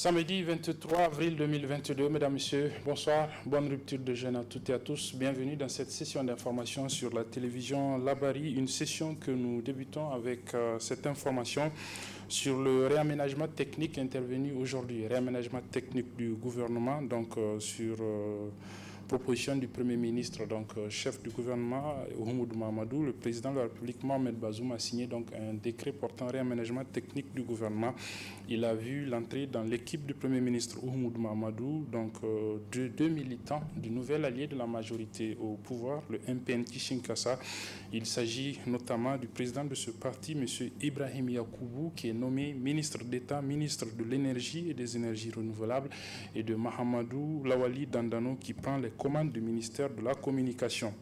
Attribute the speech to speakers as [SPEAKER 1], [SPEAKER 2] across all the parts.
[SPEAKER 1] Samedi 23 avril 2022, mesdames, messieurs, bonsoir, bonne rupture de jeûne à toutes et à tous. Bienvenue dans cette session d'information sur la télévision Labari, une session que nous débutons avec cette information sur le réaménagement technique intervenu aujourd'hui. Réaménagement technique du gouvernement, donc sur proposition du Premier ministre, donc chef du gouvernement, Oumoudou Mahamadou, le président de la République, Mohamed Bazoum, a signé donc un décret portant réaménagement technique du gouvernement. Il a vu l'entrée dans l'équipe du Premier ministre Oumoudou Mahamadou, donc de deux militants du nouvel allié de la majorité au pouvoir, le MPN Kishinkasa. Il s'agit notamment du président de ce parti, M. Ibrahim Yakoubou, qui est nommé ministre d'État, ministre de l'Énergie et des Énergies renouvelables, et de Mahamadou Lawali Dandano, qui prend les commandes du ministère de la Communication.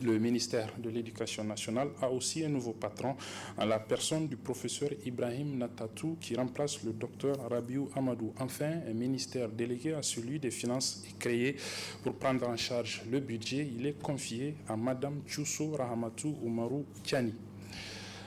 [SPEAKER 1] Le ministère de l'Éducation nationale a aussi un nouveau patron, en la personne du professeur Ibrahim Natatou, qui remplace le docteur Rabiou Amadou. Enfin, un ministère délégué à celui des Finances est créé pour prendre en charge le budget. Il est confié à Madame Tchousso Rahamatou Oumarou Tiani.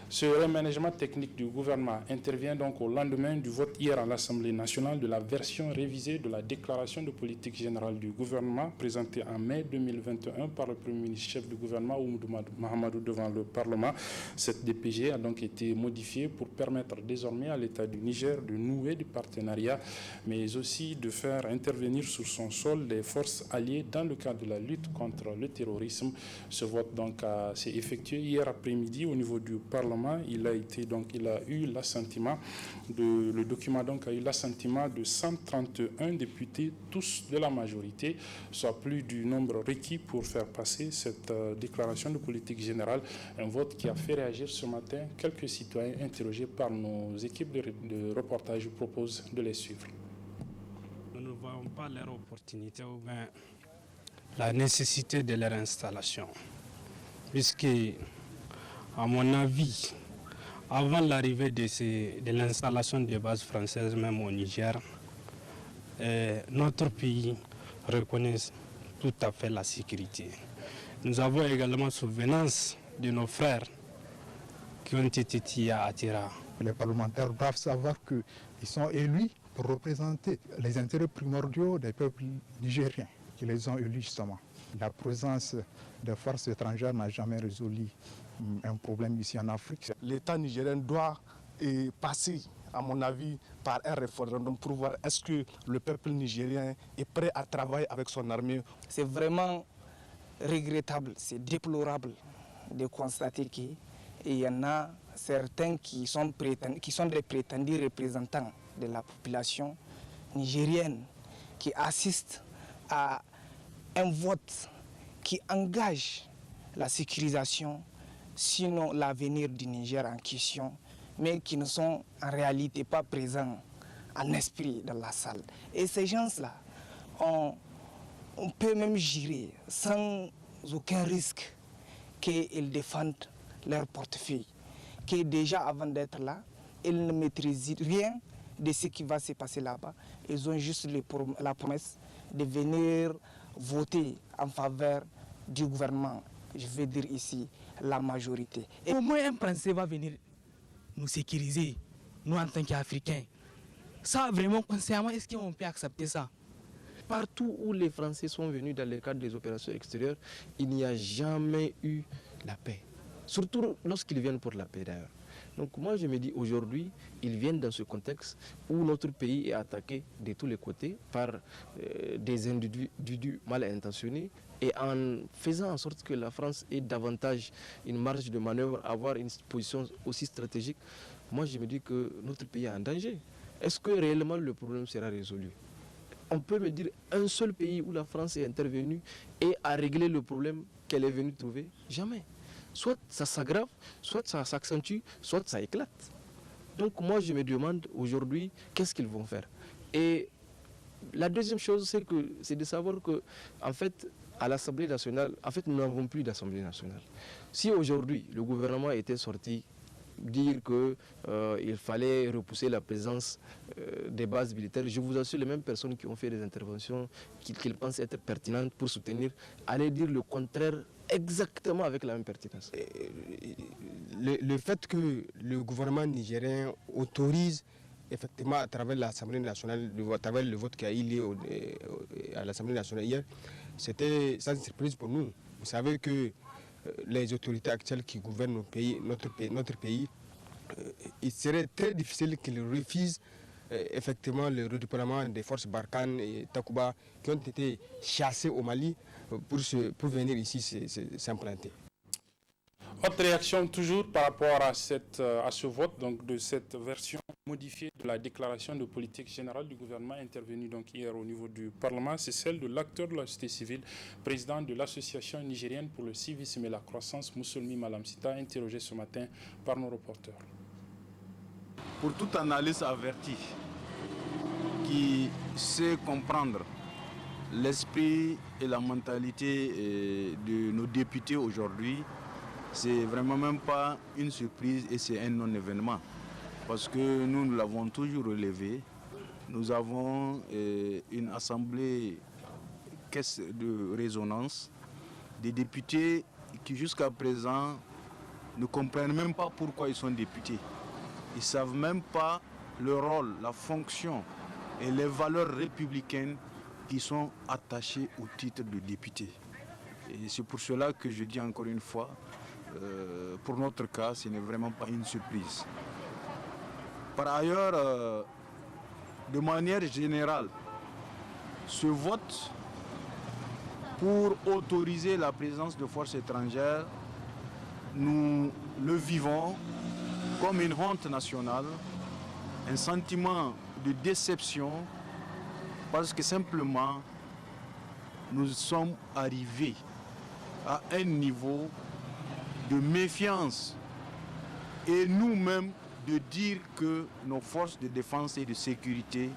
[SPEAKER 1] Ce réaménagement technique du gouvernement intervient donc au lendemain du vote hier à l'Assemblée nationale de la version révisée de la déclaration de politique générale du gouvernement présentée en mai 2021 par le Premier ministre chef du gouvernement Oumoudou Mahamadou devant le Parlement. Cette DPG a donc été modifiée pour permettre désormais à l'État du Niger de nouer des partenariats, mais aussi de faire intervenir sur son sol des forces alliées dans le cadre de la lutte contre le terrorisme. Ce vote donc s'est effectué hier après-midi au niveau du Parlement. Le document donc a eu l'assentiment de 131 députés, tous de la majorité, soit plus du nombre requis pour faire passer cette déclaration de politique générale. Un vote qui a fait réagir ce matin quelques citoyens interrogés par nos équipes de reportage. Je vous propose de les suivre.
[SPEAKER 2] Nous ne voyons pas leur opportunité ou bien la nécessité de leur installation, puisque à mon avis, avant l'arrivée de l'installation des bases françaises, même au Niger, notre pays reconnaît tout à fait la sécurité. Nous avons également souvenance de nos frères qui ont été tués à Attira.
[SPEAKER 3] Les parlementaires doivent savoir qu'ils sont élus pour représenter les intérêts primordiaux des peuples nigériens, qui les ont élus justement. La présence de forces étrangères n'a jamais résolu un problème ici en Afrique.
[SPEAKER 4] L'État nigérien doit passer, à mon avis, par un référendum pour voir est-ce que le peuple nigérien est prêt à travailler avec son armée.
[SPEAKER 5] C'est vraiment regrettable, c'est déplorable de constater qu'il y en a certains qui sont des prétendus représentants de la population nigérienne qui assistent à un vote qui engage la sécurisation, sinon l'avenir du Niger en question, mais qui ne sont en réalité pas présents en esprit dans la salle. Et ces gens-là, on peut même jurer sans aucun risque qu'ils défendent leur portefeuille, que déjà avant d'être là, ils ne maîtrisent rien de ce qui va se passer là-bas. Ils ont juste la promesse de venir voter en faveur du gouvernement. Je veux dire ici la majorité.
[SPEAKER 6] Et au moins un Français va venir nous sécuriser, nous en tant qu'Africains. Ça vraiment, consciemment, est-ce qu'on peut accepter ça?
[SPEAKER 7] Partout où les Français sont venus dans le cadre des opérations extérieures, il n'y a jamais eu la paix. Surtout lorsqu'ils viennent pour la paix d'ailleurs. Donc moi je me dis aujourd'hui, ils viennent dans ce contexte où notre pays est attaqué de tous les côtés par des individus mal intentionnés, et en faisant en sorte que la France ait davantage une marge de manœuvre, avoir une position aussi stratégique, moi je me dis que notre pays est en danger. Est-ce que réellement le problème sera résolu? On peut me dire un seul pays où la France est intervenue et a réglé le problème qu'elle est venue trouver? Jamais. Soit ça s'aggrave, soit ça s'accentue, soit ça éclate. Donc moi je me demande aujourd'hui qu'est-ce qu'ils vont faire. Et la deuxième chose, c'est de savoir que en fait à l'Assemblée nationale, en fait nous n'avons plus d'Assemblée nationale. Si aujourd'hui le gouvernement était sorti dire qu'il fallait repousser la présence des bases militaires, je vous assure, les mêmes personnes qui ont fait des interventions qu'ils pensent être pertinentes pour soutenir, allaient dire le contraire exactement avec la même pertinence.
[SPEAKER 8] Le fait que le gouvernement nigérien autorise effectivement, à travers l'Assemblée nationale, à travers le vote qui a eu lieu à l'Assemblée nationale hier, c'était sans surprise pour nous. Vous savez que les autorités actuelles qui gouvernent notre pays, il serait très difficile qu'ils refusent effectivement le redéploiement des forces Barkhane et Takuba qui ont été chassées au Mali pour venir ici s'implanter.
[SPEAKER 1] Autre réaction toujours par rapport à ce vote, donc de cette version modifiée de la déclaration de politique générale du gouvernement intervenue donc hier au niveau du Parlement, c'est celle de l'acteur de la société civile, président de l'association nigérienne pour le civisme et la croissance, Moussolmi Malam Sita, interrogé ce matin par nos reporters.
[SPEAKER 9] Pour toute analyste avertie qui sait comprendre l'esprit et la mentalité de nos députés aujourd'hui, c'est vraiment même pas une surprise et c'est un non-événement. Parce que nous l'avons toujours relevé. Nous avons une assemblée caisse de résonance, des députés qui jusqu'à présent ne comprennent même pas pourquoi ils sont députés. Ils ne savent même pas le rôle, la fonction et les valeurs républicaines qui sont attachées au titre de député. Et c'est pour cela que je dis encore une fois, pour notre cas, ce n'est vraiment pas une surprise. Par ailleurs, de manière générale, ce vote pour autoriser la présence de forces étrangères, nous le vivons comme une honte nationale, un sentiment de déception, parce que simplement, nous sommes arrivés à un niveau de méfiance et nous-mêmes de dire que nos forces de défense et de sécurité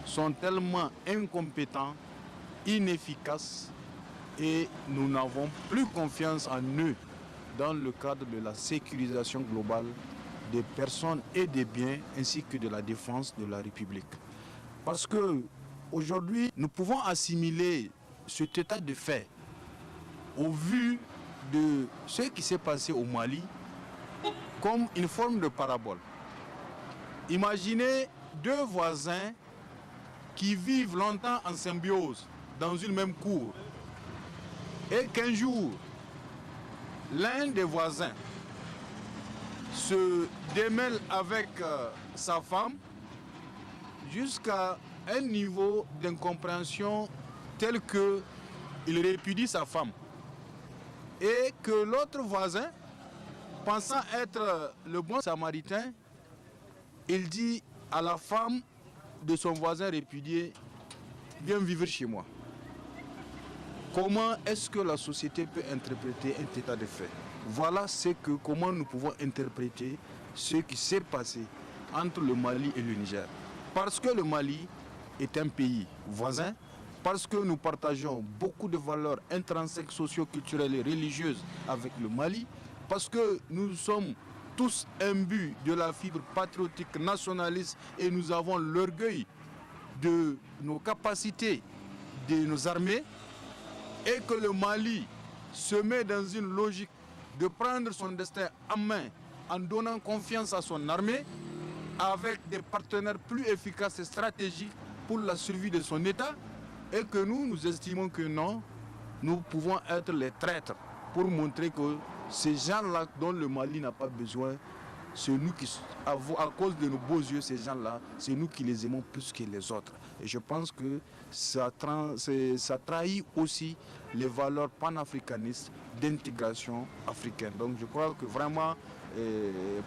[SPEAKER 9] sont tellement incompétents, inefficaces et nous n'avons plus confiance en eux dans le cadre de la sécurisation globale des personnes et des biens ainsi que de la défense de la République. Parce que aujourd'hui, nous pouvons assimiler cet état de fait au vu de ce qui s'est passé au Mali comme une forme de parabole. Imaginez deux voisins qui vivent longtemps en symbiose dans une même cour et qu'un jour, l'un des voisins se démêle avec sa femme jusqu'à un niveau d'incompréhension tel qu'il répudie sa femme. Et que l'autre voisin, pensant être le bon samaritain, il dit à la femme de son voisin répudié, viens vivre chez moi. Comment est-ce que la société peut interpréter un état de fait? Voilà comment nous pouvons interpréter ce qui s'est passé entre le Mali et le Niger. Parce que le Mali est un pays voisin, parce que nous partageons beaucoup de valeurs intrinsèques, socio-culturelles et religieuses avec le Mali, parce que nous sommes tous imbus de la fibre patriotique nationaliste et nous avons l'orgueil de nos capacités, de nos armées, et que le Mali se met dans une logique de prendre son destin en main en donnant confiance à son armée avec des partenaires plus efficaces et stratégiques pour la survie de son État, et que nous estimons que non, nous pouvons être les traîtres pour montrer que ces gens-là dont le Mali n'a pas besoin, c'est nous qui, à cause de nos beaux yeux, ces gens-là, c'est nous qui les aimons plus que les autres. Et je pense que ça trahit aussi les valeurs panafricanistes d'intégration africaine. Donc je crois que vraiment,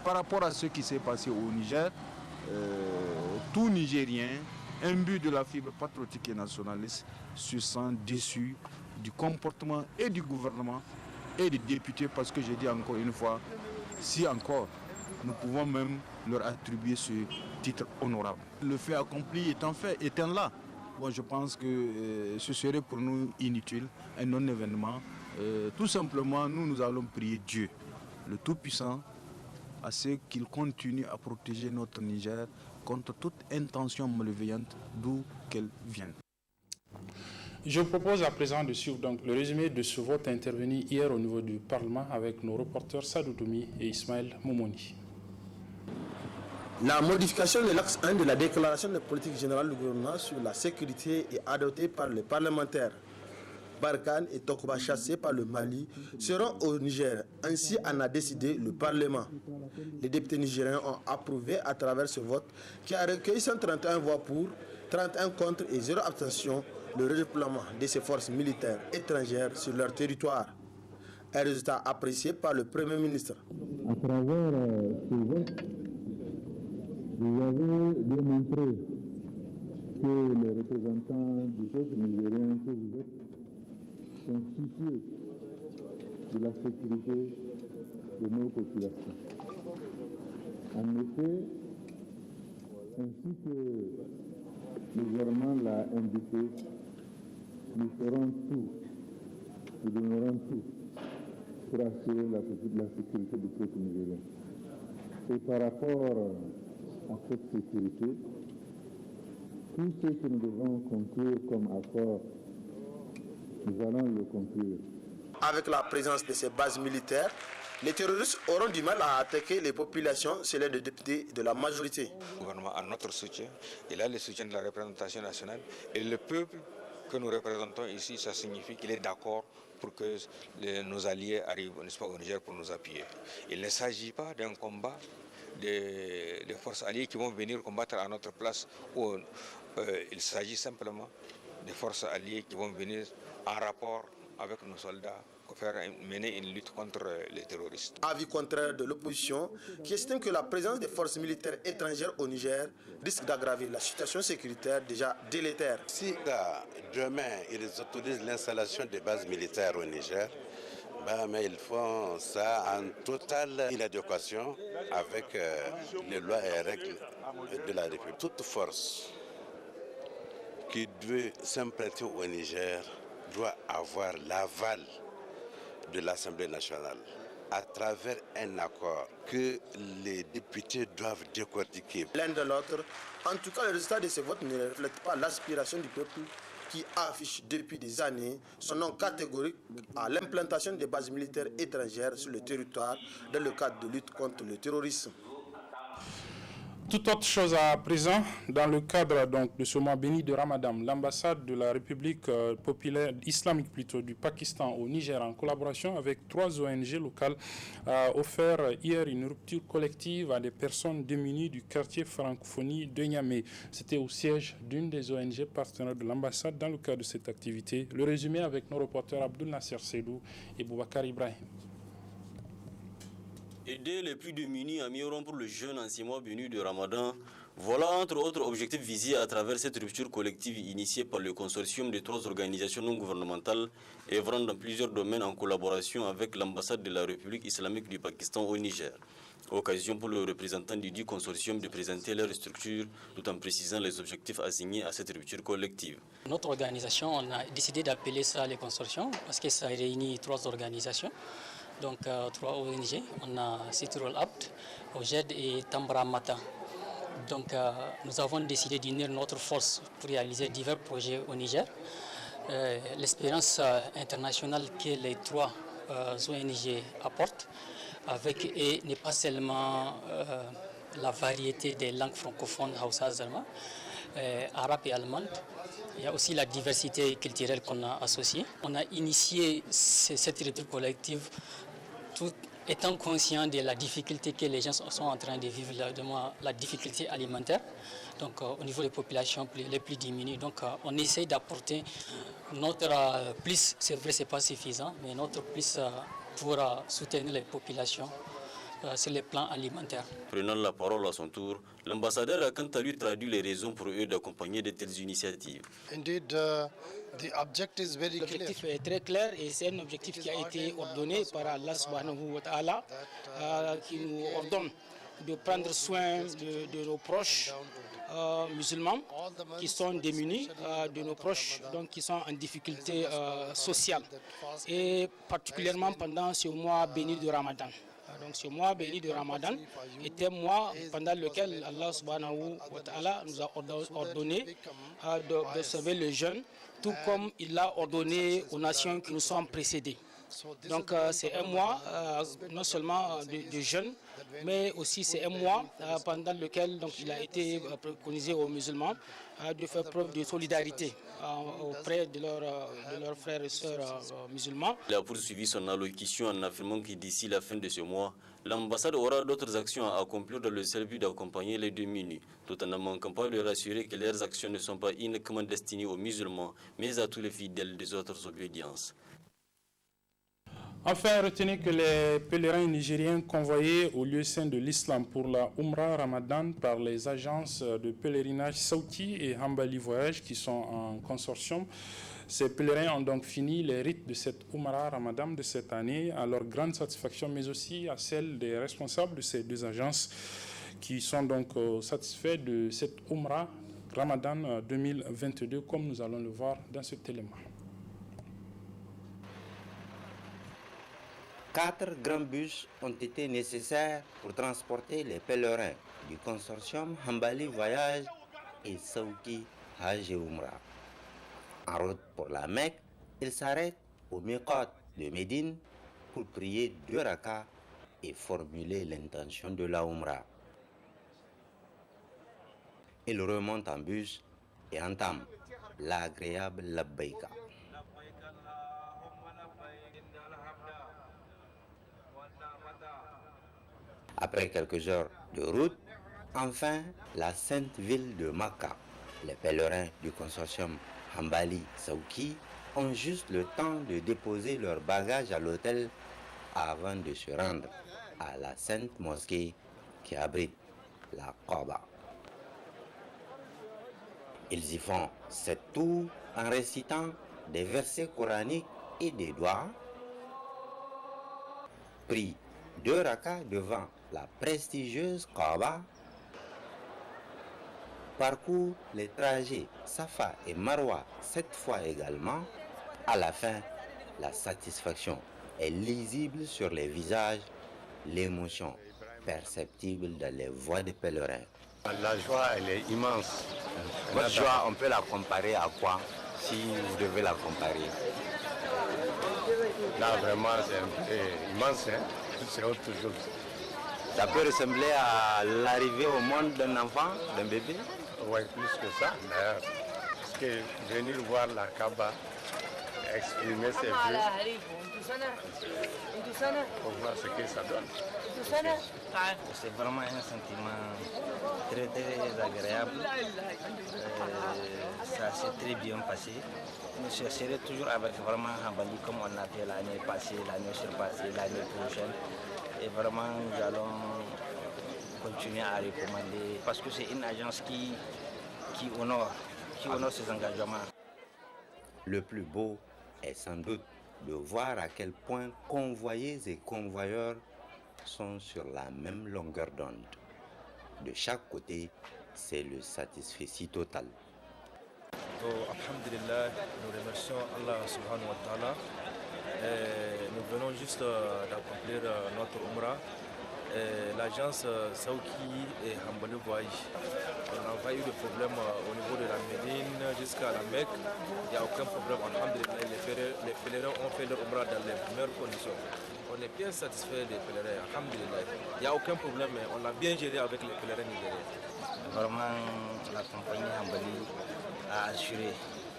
[SPEAKER 9] par rapport à ce qui s'est passé au Niger, tout Nigérien, imbu de la fibre patriotique et nationaliste, se sent déçu du comportement et du gouvernement et des députés, parce que j'ai dit encore une fois, si encore nous pouvons même leur attribuer ce titre honorable. Le fait accompli étant là, bon, je pense que ce serait pour nous inutile, un non-événement. Tout simplement, nous allons prier Dieu, le Tout-Puissant, à ce qu'il continue à protéger notre Niger contre toute intention malveillante, d'où qu'elle vienne.
[SPEAKER 1] Je vous propose à présent de suivre donc le résumé de ce vote intervenu hier au niveau du Parlement avec nos reporters Sadou Doumi et Ismaël Momoni.
[SPEAKER 10] La modification de l'axe 1 de la déclaration de politique générale du gouvernement sur la sécurité est adoptée par les parlementaires. Barkhane et Tokuba chassés par le Mali seront au Niger. Ainsi en a décidé le Parlement. Les députés nigériens ont approuvé à travers ce vote qui a recueilli 131 voix pour, 31 contre et 0 abstention le redéploiement de ces forces militaires étrangères sur leur territoire. Un résultat apprécié par le Premier ministre.
[SPEAKER 11] À travers ce vote, vous avez démontré que les représentants du peuple nigérien que vous êtes sont soucieux de la sécurité de nos populations. En effet, ainsi que le gouvernement l'a indiqué, nous ferons tout, nous donnerons tout pour assurer la sécurité du peuple nigérien. Et par rapport à cette sécurité, tout ce que nous devons conclure comme accord, nous allons le conclure.
[SPEAKER 10] Avec la présence de ces bases militaires, les terroristes auront du mal à attaquer les populations, selon les députés de la majorité.
[SPEAKER 12] Le gouvernement a notre soutien, il a le soutien de la représentation nationale et le peuple que nous représentons ici, ça signifie qu'il est d'accord pour que nos alliés arrivent au Niger pour nous appuyer. Il ne s'agit pas d'un combat des forces alliées qui vont venir combattre à notre place. Il s'agit simplement des forces alliées qui vont venir en rapport avec nos soldats pour mener une lutte contre les terroristes.
[SPEAKER 10] Avis contraire de l'opposition qui estime que la présence des forces militaires étrangères au Niger risque d'aggraver la situation sécuritaire déjà délétère.
[SPEAKER 13] Si demain ils autorisent l'installation des bases militaires au Niger, mais ils font ça en totale inadéquation avec les lois et règles de la République. Toute force qui veut s'imprêter au Niger doit avoir l'aval de l'Assemblée nationale à travers un accord que les députés doivent décortiquer.
[SPEAKER 10] L'un de l'autre, en tout cas le résultat de ce vote ne reflète pas l'aspiration du peuple qui affiche depuis des années son nom catégorique à l'implantation des bases militaires étrangères sur le territoire dans le cadre de lutte contre le terrorisme.
[SPEAKER 1] Toute autre chose à présent, dans le cadre donc, de ce mois béni de Ramadan, l'ambassade de la République populaire islamique du Pakistan au Niger, en collaboration avec 3 ONG locales, a offert hier une rupture collective à des personnes démunies du quartier francophonie de Niamey. C'était au siège d'une des ONG partenaires de l'ambassade dans le cadre de cette activité. Le résumé avec nos reporters Abdul Nasser Seydou et Boubacar Ibrahim.
[SPEAKER 14] Aider les plus démunis à mieux rompre le jeûne en 6 mois bénis de Ramadan, voilà entre autres objectifs visés à travers cette rupture collective initiée par le consortium de 3 organisations non gouvernementales œuvrant dans plusieurs domaines en collaboration avec l'ambassade de la République islamique du Pakistan au Niger. Occasion pour le représentant du dit consortium de présenter leur structure tout en précisant les objectifs assignés à cette rupture collective.
[SPEAKER 15] Notre organisation, on a décidé d'appeler ça les consortiums parce que ça réunit 3 organisations. Donc 3 ONG, on a Citrol Apt, OGED et Tambra Mata. Donc nous avons décidé d'unir notre force pour réaliser divers projets au Niger. L'expérience internationale que les 3 ONG apportent n'est pas seulement la variété des langues francophones Hausa, Zarma, arabe et allemande. Il y a aussi la diversité culturelle qu'on a associée. On a initié cette rupture collective tout étant conscient de la difficulté que les gens sont en train de vivre, la difficulté alimentaire, donc au niveau des populations les plus diminuées. Donc on essaie d'apporter notre plus, c'est vrai c'est pas suffisant, mais notre plus pour soutenir les populations sur le plan alimentaire.
[SPEAKER 14] Prenant la parole à son tour, l'ambassadeur a quant à lui traduit les raisons pour eux d'accompagner de telles initiatives.
[SPEAKER 16] L'objectif est très clair et c'est un objectif qui a été ordonné par Allah subhanahu wa ta'ala qui nous ordonne de prendre soin de nos proches musulmans qui sont démunis, de nos proches donc, qui sont en difficulté sociale et particulièrement pendant ce mois béni de Ramadan. Donc ce mois béni de Ramadan était un mois pendant lequel Allah subhanahu wa ta'ala nous a ordonné d'observer le jeûne, tout comme il l'a ordonné aux nations qui nous sont précédées. Donc c'est un mois non seulement de jeûne, mais aussi c'est un mois pendant lequel donc, il a été préconisé aux musulmans de faire preuve de solidarité auprès de leurs frères et sœurs musulmans.
[SPEAKER 14] Il a poursuivi son allocution en affirmant que d'ici la fin de ce mois, l'ambassade aura d'autres actions à accomplir dans le seul but d'accompagner les démunis, tout en ne manquant pas de rassurer que leurs actions ne sont pas uniquement destinées aux musulmans, mais à tous les fidèles des autres obédiences.
[SPEAKER 1] Enfin, retenez que les pèlerins nigériens convoyés au lieu saint de l'islam pour la Umrah Ramadan par les agences de pèlerinage Sauti et Hambali Voyage qui sont en consortium. Ces pèlerins ont donc fini les rites de cette Umrah Ramadan de cette année à leur grande satisfaction, mais aussi à celle des responsables de ces deux agences qui sont donc satisfaits de cette Umrah Ramadan 2022, comme nous allons le voir dans cet élément.
[SPEAKER 17] 4 grands bus ont été nécessaires pour transporter les pèlerins du consortium Hambali Voyage et Sauki Hajj et Umrah. En route pour la Mecque, ils s'arrêtent au Miqat de Médine pour prier 2 rakas et formuler l'intention de la Umrah. Ils remontent en bus et entament l'agréable Labbaïka. Après quelques heures de route, enfin, la sainte ville de Makka. Les pèlerins du consortium Hambali Sauki ont juste le temps de déposer leurs bagages à l'hôtel avant de se rendre à la sainte mosquée qui abrite la Kaaba. Ils y font 7 tours en récitant des versets coraniques et des doigts, prient 2 rakas devant la prestigieuse Kaaba, parcourt les trajets Safa et Marwa 7 fois également. À la fin, la satisfaction est lisible sur les visages, l'émotion perceptible dans les voix des pèlerins.
[SPEAKER 18] La joie, elle est immense.
[SPEAKER 17] Votre joie, on peut la comparer à quoi, si vous devez la comparer?
[SPEAKER 18] Là, vraiment, c'est immense, hein? C'est autre chose.
[SPEAKER 17] Ça peut ressembler à l'arrivée au monde d'un enfant, d'un bébé?
[SPEAKER 18] Oui, plus que ça, d'ailleurs. Parce que venir voir la Kaaba, exprimer ses vœux, pour voir ce que ça donne.
[SPEAKER 19] C'est vraiment un sentiment très très agréable. Ça s'est très bien passé. Nous chercherons toujours avec vraiment Hambali comme on a fait l'année passée, l'année surpassée, l'année prochaine. Et vraiment nous allons continuer à recommander parce que c'est une agence qui honore ses engagements.
[SPEAKER 17] Le plus beau est sans doute de voir à quel point convoyés et convoyeurs sont sur la même longueur d'onde. De chaque côté, c'est le satisfecit total.
[SPEAKER 20] Alhamdulillah, nous remercions Allah subhanahu wa ta'ala. Nous venons juste d'accomplir notre Umrah. L'agence Sauki et Hambali Voyage. On n'a pas eu de problème au niveau de la Médine jusqu'à la Mecque. Il n'y a aucun problème. Alhamdulillah, les pèlerins ont fait leur Umrah dans les meilleures conditions. On est bien satisfait des pèlerins. Alhamdulillah. Il n'y a aucun problème. On l'a bien géré avec les pèlerins nigériens.
[SPEAKER 19] Vraiment, la compagnie Hambali a assuré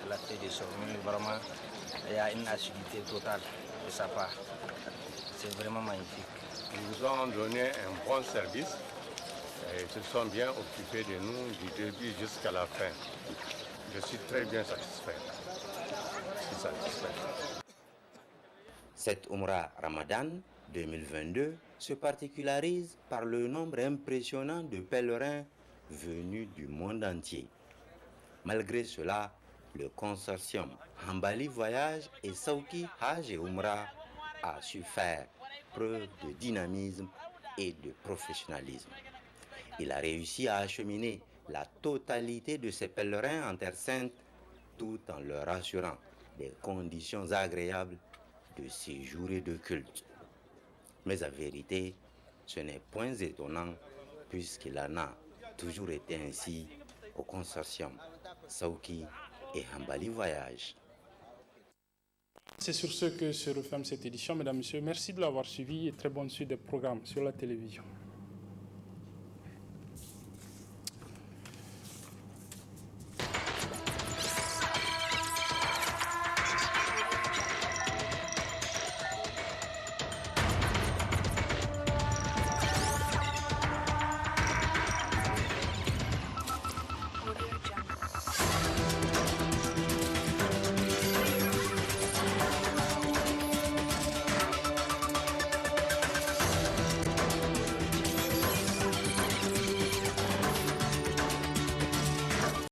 [SPEAKER 19] la tête de son mur. Vraiment, il y a une assiduité totale de sa part. C'est vraiment magnifique.
[SPEAKER 18] Ils nous ont donné un bon service et ils se sont bien occupés de nous du début jusqu'à la fin. Je suis très bien satisfait.
[SPEAKER 17] Cette Umrah Ramadan 2022 se particularise par le nombre impressionnant de pèlerins venus du monde entier. Malgré cela, le consortium Hambali Voyage et Sauki Hajj et Umrah a su faire preuve de dynamisme et de professionnalisme. Il a réussi à acheminer la totalité de ses pèlerins en Terre Sainte tout en leur assurant des conditions agréables de séjour et de culte. Mais en vérité, ce n'est point étonnant puisqu'il en a toujours été ainsi au consortium Sauki et Hambali Voyage.
[SPEAKER 1] C'est sur ce que se referme cette édition, mesdames, messieurs. Merci de l'avoir suivi et très bonne suite des programmes sur la télévision.